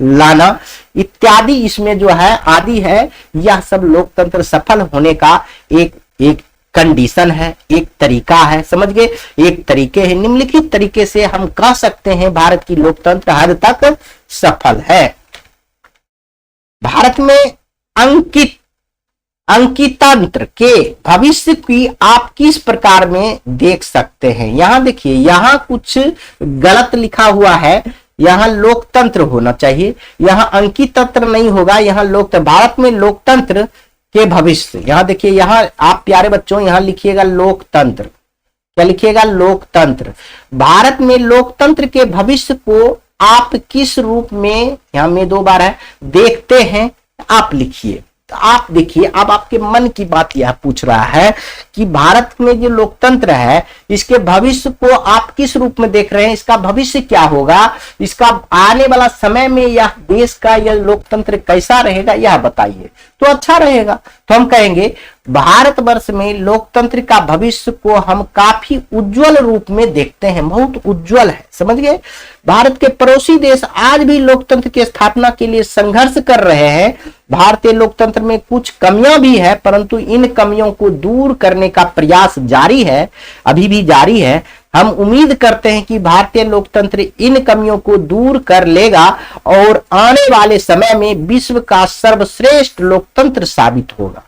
लाना इत्यादि इसमें जो है आदि है। यह सब लोकतंत्र सफल होने का एक कंडीशन है, एक तरीका है, समझ गए, एक तरीके है। निम्नलिखित तरीके से हम कह सकते हैं भारत की लोकतंत्र हद तक सफल है। भारत में अंकितंत्र के भविष्य की आप किस प्रकार में देख सकते हैं? यहां देखिए, यहां कुछ गलत लिखा हुआ है, यहां लोकतंत्र होना चाहिए, यहां अंकितंत्र नहीं होगा, यहां लोकतंत्र। भारत में लोकतंत्र के भविष्य, यहां देखिए, यहां आप प्यारे बच्चों यहां लिखिएगा लोकतंत्र। क्या लिखिएगा? लोकतंत्र। भारत में लोकतंत्र के भविष्य को आप किस रूप में, यहां में 2 बार है, देखते हैं, आप लिखिए। तो आप देखिए, अब आपके मन की बात यह पूछ रहा है कि भारत में जो लोकतंत्र है इसके भविष्य को आप किस रूप में देख रहे हैं, इसका भविष्य क्या होगा, इसका आने वाला समय में यह देश का यह लोकतंत्र कैसा रहेगा यह बताइए। तो अच्छा रहेगा। तो हम कहेंगे भारतवर्ष में लोकतंत्र का भविष्य को हम काफी उज्जवल रूप में देखते हैं, बहुत उज्जवल है, समझ गए। भारत के पड़ोसी देश आज भी लोकतंत्र की स्थापना के लिए संघर्ष कर रहे हैं। भारतीय लोकतंत्र में कुछ कमियां भी है, परंतु इन कमियों को दूर करने का प्रयास जारी है, अभी भी जारी है। हम उम्मीद करते हैं कि भारतीय लोकतंत्र इन कमियों को दूर कर लेगा और आने वाले समय में विश्व का सर्वश्रेष्ठ लोकतंत्र साबित होगा।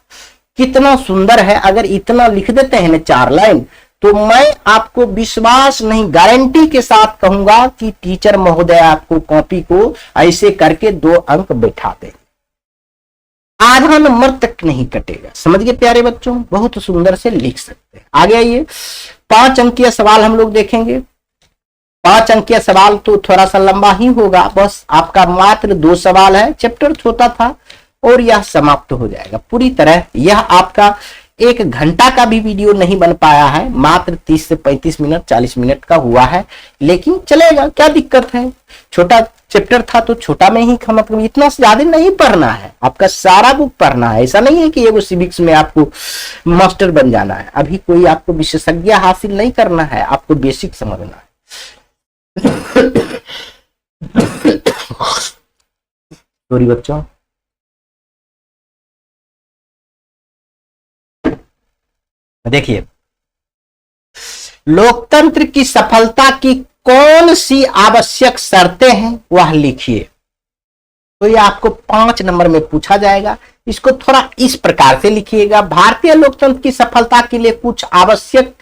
कितना सुंदर है। अगर इतना लिख देते हैं ना 4 लाइन, तो मैं आपको विश्वास नहीं, गारंटी के साथ कहूंगा कि टीचर महोदय आपको कॉपी को ऐसे करके 2 अंक बैठा दे, आधा नंबर तक नहीं कटेगा। समझ गए प्यारे बच्चों? बहुत सुंदर से लिख सकते हैं। आगे आइए, 5 अंकीय सवाल हम लोग देखेंगे। 5 अंकीय सवाल तो थोड़ा सा लंबा ही होगा, बस आपका मात्र 2 सवाल है, चैप्टर छोटा था और यह समाप्त हो जाएगा पूरी तरह। यह आपका 1 घंटा का भी वीडियो नहीं बन पाया है, मात्र 30 से 35 मिनट 40 मिनट का हुआ है, लेकिन चलेगा, क्या दिक्कत है। छोटा चैप्टर था तो छोटा में ही हम, इतना ज्यादा नहीं पढ़ना है, आपका सारा बुक पढ़ना है। ऐसा नहीं है कि एगो सिविक्स में आपको मास्टर बन जाना है, अभी कोई आपको विशेषज्ञ हासिल नहीं करना है, आपको बेसिक समझना है। सॉरी बच्चों। देखिए, लोकतंत्र की सफलता की कौन सी आवश्यक शर्तें हैं वह लिखिए। तो ये आपको 5 नंबर में पूछा जाएगा। इसको थोड़ा इस प्रकार से लिखिएगा, भारतीय लोकतंत्र की सफलता के लिए कुछ आवश्यक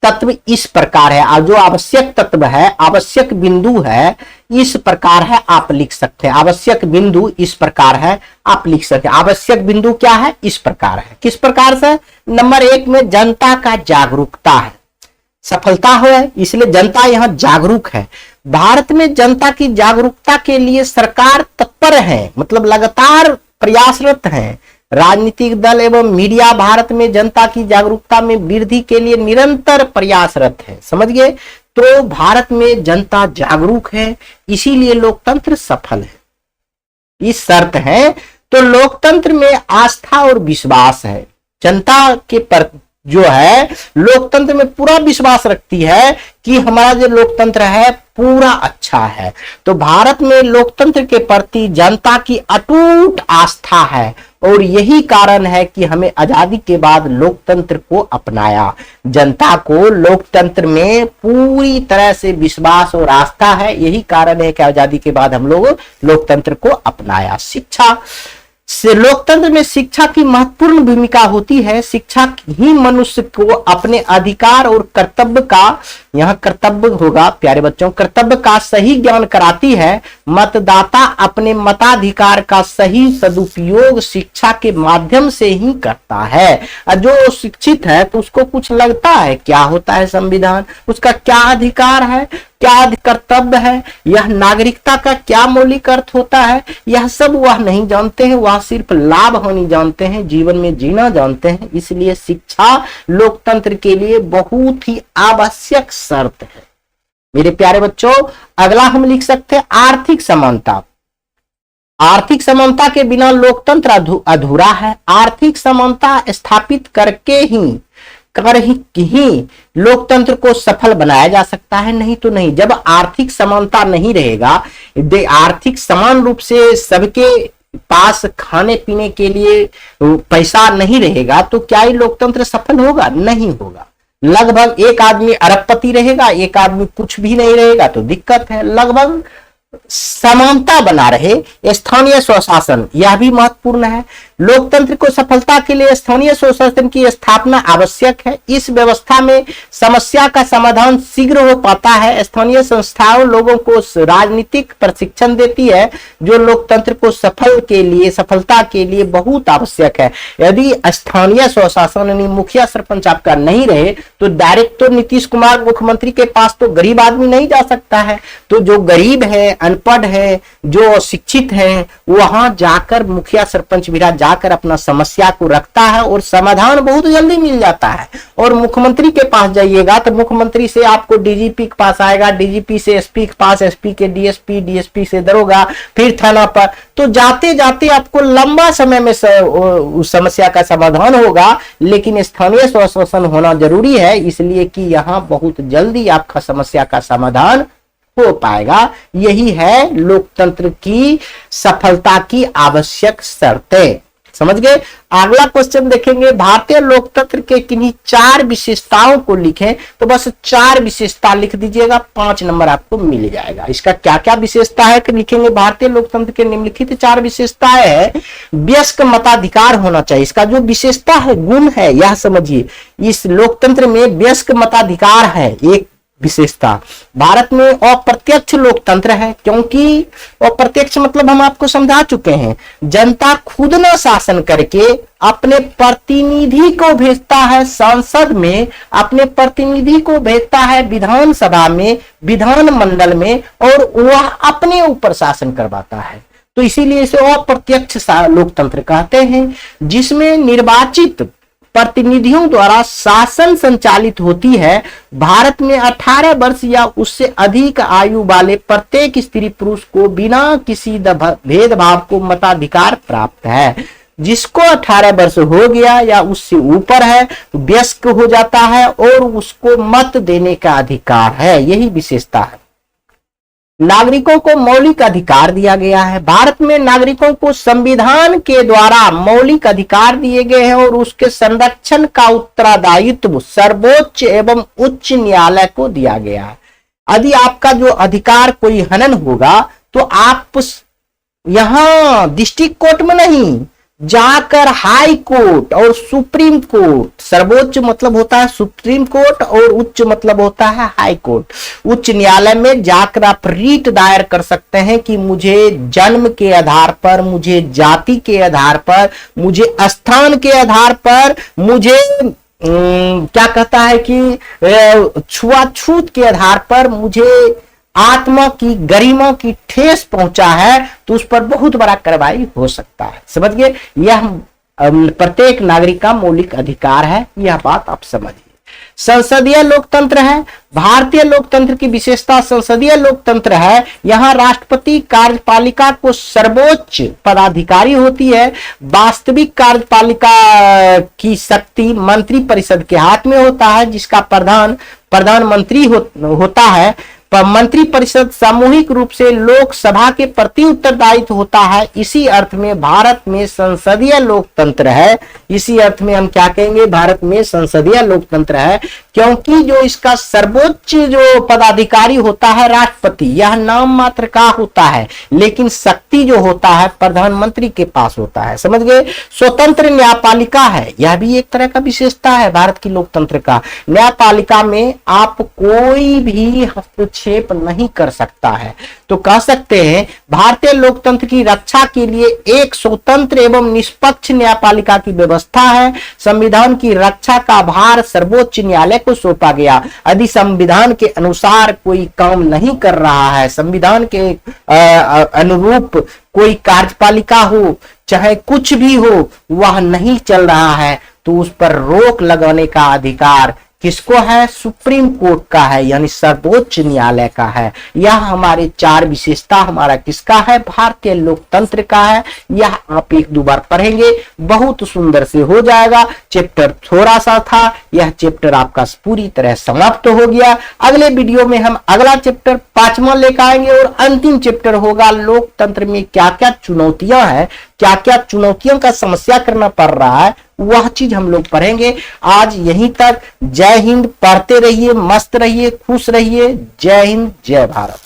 तत्व इस प्रकार है, और जो आवश्यक तत्व है, आवश्यक बिंदु है, इस प्रकार है, आप लिख सकते हैं। आवश्यक बिंदु इस प्रकार है, आप लिख सकते हैं। आवश्यक बिंदु क्या है? इस प्रकार है। किस प्रकार से? नंबर 1 में जनता का जागरूकता है, सफलता हो है, इसलिए जनता यहां जागरूक है। भारत में जनता की जागरूकता के लिए सरकार तत्पर है, मतलब लगातार प्रयासरत है। राजनीतिक दल एवं मीडिया भारत में जनता की जागरूकता में वृद्धि के लिए निरंतर प्रयासरत है। समझ गए? तो भारत में जनता जागरूक है, इसीलिए लोकतंत्र सफल है। इस शर्त है तो लोकतंत्र में आस्था और विश्वास है। जनता के पर जो है लोकतंत्र में पूरा विश्वास रखती है कि हमारा जो लोकतंत्र है पूरा अच्छा है। तो भारत में लोकतंत्र के प्रति जनता की अटूट आस्था है और यही कारण है कि हमें आजादी के बाद लोकतंत्र को अपनाया। जनता को लोकतंत्र में पूरी तरह से विश्वास और आस्था है, यही कारण है कि आजादी के बाद हम लोग लोकतंत्र को अपनाया। शिक्षा से लोकतंत्र में शिक्षा की महत्वपूर्ण भूमिका होती है। शिक्षा ही मनुष्य को अपने अधिकार और कर्तव्य का, यहाँ कर्तव्य होगा प्यारे बच्चों, कर्तव्य का सही ज्ञान कराती है। मतदाता अपने मताधिकार का सही सदुपयोग शिक्षा के माध्यम से ही करता है। और जो शिक्षित है तो उसको कुछ लगता है क्या होता है संविधान, उसका क्या अधिकार है, क्या कर्तव्य है, यह नागरिकता का क्या मौलिक अर्थ होता है, यह सब वह नहीं जानते हैं। वह सिर्फ लाभ हानि जानते हैं, जीवन में जीना जानते हैं। इसलिए शिक्षा लोकतंत्र के लिए बहुत ही आवश्यक शर्त है। मेरे प्यारे बच्चों, अगला हम लिख सकते हैं आर्थिक समानता। आर्थिक समानता के बिना लोकतंत्र अधूरा है। आर्थिक समानता स्थापित करके ही लोकतंत्र को सफल बनाया जा सकता है, नहीं तो नहीं। जब आर्थिक समानता नहीं रहेगा, आर्थिक समान रूप से सबके पास खाने पीने के लिए पैसा नहीं रहेगा, तो क्या ये लोकतंत्र सफल होगा? नहीं होगा। लगभग एक आदमी अरबपति रहेगा, एक आदमी कुछ भी नहीं रहेगा, तो दिक्कत है। लगभग समानता बना रहे। स्थानीय स्वशासन यह भी महत्वपूर्ण है। लोकतंत्र को सफलता के लिए स्थानीय स्वशासन की स्थापना आवश्यक है। इस व्यवस्था में समस्या का समाधान शीघ्र हो पाता है। स्थानीय संस्थाओं लोगों को राजनीतिक प्रशिक्षण देती है, जो लोकतंत्र को सफलता के लिए बहुत आवश्यक है। यदि स्थानीय स्वशासन यानी मुखिया सरपंच आपका नहीं रहे तो डायरेक्ट तो नीतीश कुमार मुख्यमंत्री के पास तो गरीब आदमी नहीं जा सकता है। तो जो गरीब है, अनपढ़ है, जो शिक्षित है, वहां जाकर मुखिया सरपंच विराट जाकर अपना समस्या को रखता है और समाधान बहुत जल्दी मिल जाता है। और मुख्यमंत्री के पास जाइएगा तो मुख्यमंत्री से आपको डीजीपी के पास आएगा, डीजीपी से एसपी के पास, एसपी के डीएसपी, डीएसपी से दरोगा, फिर थाना पर। तो जाते जाते आपको लंबा समय में उस समस्या का समाधान होगा। लेकिन स्थानीय स्वशासन होना जरूरी है, इसलिए कि यहाँ बहुत जल्दी आपका समस्या का समाधान हो पाएगा। यही है लोकतंत्र की सफलता की आवश्यक शर्तें। समझ गए? अगला क्वेश्चन देखेंगे, भारतीय लोकतंत्र के किन्हीं 4 विशेषताओं को लिखें। तो बस 4 विशेषता लिख दीजिएगा, 5 नंबर आपको मिल जाएगा। इसका क्या क्या विशेषता है कि लिखेंगे, भारतीय लोकतंत्र के निम्नलिखित 4 विशेषताएं है। वयस्क मताधिकार होना चाहिए। इसका जो विशेषता है, गुण है, यह समझिए। इस लोकतंत्र में वयस्क मताधिकार है एक विशेषता। भारत में अप्रत्यक्ष लोकतंत्र है, क्योंकि अप्रत्यक्ष मतलब हम आपको समझा चुके हैं। जनता खुद न शासन करके अपने प्रतिनिधि को भेजता है संसद में, अपने प्रतिनिधि को भेजता है विधानसभा में, विधान मंडल में, और वह अपने ऊपर शासन करवाता है। तो इसीलिए इसे अप्रत्यक्ष लोकतंत्र कहते हैं, जिसमें निर्वाचित प्रतिनिधियों द्वारा शासन संचालित होती है। भारत में 18 वर्ष या उससे अधिक आयु वाले प्रत्येक स्त्री पुरुष को बिना किसी भेदभाव को मताधिकार प्राप्त है। जिसको 18 वर्ष हो गया या उससे ऊपर है, वयस्क हो जाता है और उसको मत देने का अधिकार है। यही विशेषता है। नागरिकों को मौलिक अधिकार दिया गया है। भारत में नागरिकों को संविधान के द्वारा मौलिक अधिकार दिए गए हैं और उसके संरक्षण का उत्तरदायित्व सर्वोच्च एवं उच्च न्यायालय को दिया गया है। यदि आपका जो अधिकार कोई हनन होगा तो आप यहां डिस्ट्रिक्ट कोर्ट में नहीं जाकर हाई कोर्ट और सुप्रीम कोर्ट, सर्वोच्च मतलब होता है सुप्रीम कोर्ट और उच्च मतलब होता है हाई कोर्ट, उच्च न्यायालय में जाकर आप रीट दायर कर सकते हैं कि मुझे जन्म के आधार पर, मुझे जाति के आधार पर, मुझे स्थान के आधार पर, मुझे क्या कहता है कि छुआछूत के आधार पर मुझे आत्मा की गरिमा की ठेस पहुंचा है, तो उस पर बहुत बड़ा कार्रवाई हो सकता है। समझ गए? यह प्रत्येक नागरिक का मौलिक अधिकार है। यह बात आप समझिए। संसदीय लोकतंत्र है। भारतीय लोकतंत्र की विशेषता संसदीय लोकतंत्र है। यहां राष्ट्रपति कार्यपालिका को सर्वोच्च पदाधिकारी होती है। वास्तविक कार्यपालिका की शक्ति मंत्री परिषद के हाथ में होता है, जिसका प्रधानमंत्री होता है। मंत्री परिषद सामूहिक रूप से लोकसभा के प्रति उत्तरदायित्व होता है। इसी अर्थ में भारत में संसदीय लोकतंत्र है। इसी अर्थ में हम क्या कहेंगे, भारत में संसदीय लोकतंत्र है, क्योंकि जो इसका सर्वोच्च जो पदाधिकारी होता है राष्ट्रपति, यह नाम मात्र का होता है, लेकिन शक्ति जो होता है प्रधानमंत्री के पास होता है। समझ गए। स्वतंत्र न्यायपालिका है, यह भी एक तरह का विशेषता है भारत की लोकतंत्र का। न्यायपालिका में आप कोई भी हस्तक्षेप नहीं कर सकता है। तो कह सकते हैं भारतीय लोकतंत्र की रक्षा के लिए एक स्वतंत्र एवं निष्पक्ष न्यायपालिका की व्यवस्था है। संविधान की रक्षा का भार सर्वोच्च न्यायालय को सौंपा गया। यदि संविधान के अनुसार कोई काम नहीं कर रहा है, संविधान के अनुरूप कोई कार्यपालिका हो, चाहे कुछ भी हो, वह नहीं चल रहा है, तो उस पर रोक लगाने का अधिकार किसको है? सुप्रीम कोर्ट का है, यानी सर्वोच्च न्यायालय का है। यह हमारे चार विशेषता हमारा किसका है? भारतीय लोकतंत्र का है। यह आप एक दो बार पढ़ेंगे, बहुत सुंदर से हो जाएगा। चैप्टर थोड़ा सा था, यह चैप्टर आपका पूरी तरह समाप्त हो गया। अगले वीडियो में हम अगला चैप्टर 5वां लेकर आएंगे और अंतिम चैप्टर होगा लोकतंत्र में क्या क्या चुनौतियां हैं, क्या क्या चुनौतियों का समस्या करना पड़ रहा है, वह चीज हम लोग पढ़ेंगे। आज यहीं तक। जय हिंद। पढ़ते रहिए, मस्त रहिए, खुश रहिए। जय हिंद, जय भारत।